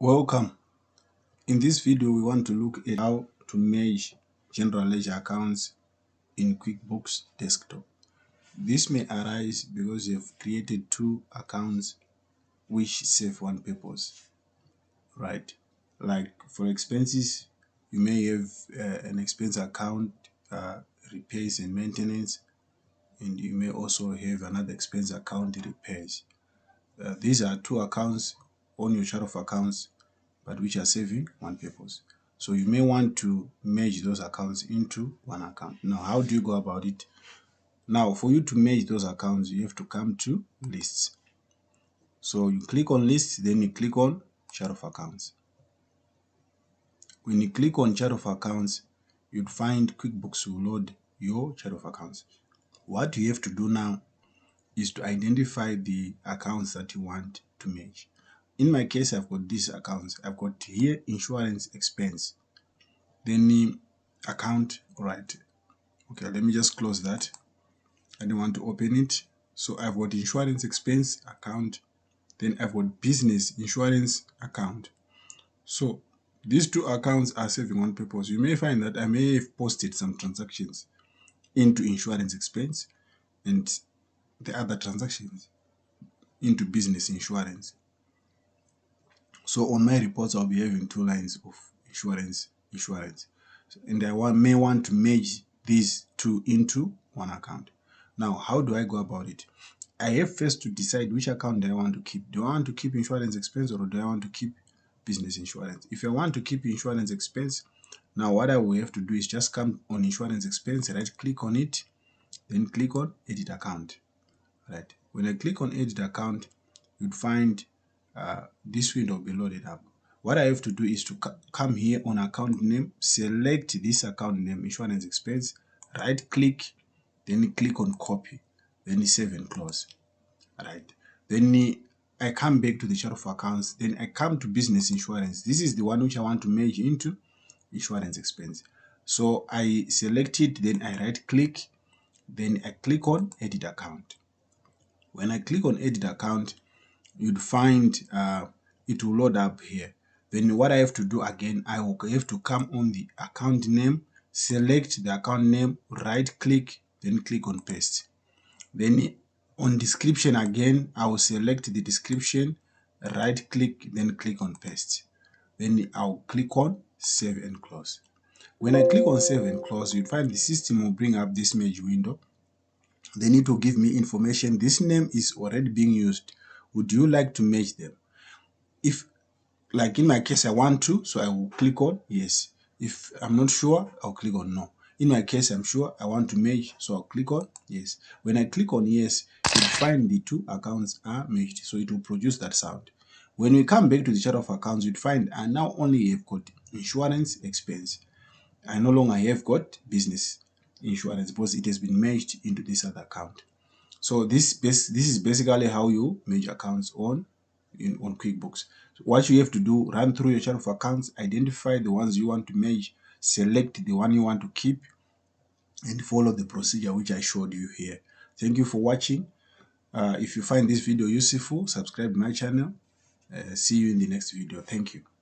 Welcome. In this video, we want to look at how to merge general ledger accounts in QuickBooks Desktop. This may arise because you've created two accounts which serve one purpose, right? Like for expenses, you may have an expense account, repairs and maintenance, and you may also have another expense account, repairs. These are two accounts on your chart of accounts, but which are serving one purpose. So you may want to merge those accounts into one account. Now, how do you go about it? Now, for you to merge those accounts, you have to come to lists. So you click on lists, then you click on chart of accounts. When you click on chart of accounts, you'd find QuickBooks will load your chart of accounts. What you have to do now is to identify the accounts that you want to merge. In my case, I've got these accounts. I've got here insurance expense, then the account, right? Okay, let me just close that. I don't want to open it. So I've got insurance expense account, then I've got business insurance account. So these two accounts are serving one purpose. You may find that I may have posted some transactions into insurance expense and the other transactions into business insurance. So on my reports, I'll be having two lines of insurance. And I may want to merge these two into one account. Now, how do I go about it? I have first to decide which account do I want to keep. Do I want to keep insurance expense or do I want to keep business insurance? If I want to keep insurance expense, now what I will have to do is just come on insurance expense, right click on it, then click on edit account. Right. When I click on edit account, you'd find this window will be loaded up. What I have to do is to come here on account name, select this account name, insurance expense, right click, then click on copy, then save and close. Right. Then I come back to the chart of accounts, then I come to business insurance. This is the one which I want to merge into insurance expense. So I select it, then I right click, then I click on edit account. When I click on edit account, you'd find it will load up here. Then what I have to do again, I will have to come on the account name, select the account name, right click, then click on paste. Then on description again, I will select the description, right click, then click on paste. Then I'll click on save and close. When I click on save and close, you'll find the system will bring up this merge window. They need to give me information. This name is already being used. Would you like to merge them? If, like in my case, I want to, so I will click on yes. If I'm not sure, I'll click on no. In my case, I'm sure I want to merge, so I'll click on yes. When I click on yes, you'll find the two accounts are merged, so it will produce that sound. When we come back to the chart of accounts, you'd find I now only have got insurance expense. I no longer have got business insurance because it has been merged into this other account. So this is basically how you merge accounts on QuickBooks. So what you have to do, run through your chart of accounts, identify the ones you want to merge, select the one you want to keep, and follow the procedure which I showed you here. Thank you for watching. If you find this video useful, subscribe to my channel. See you in the next video. Thank you.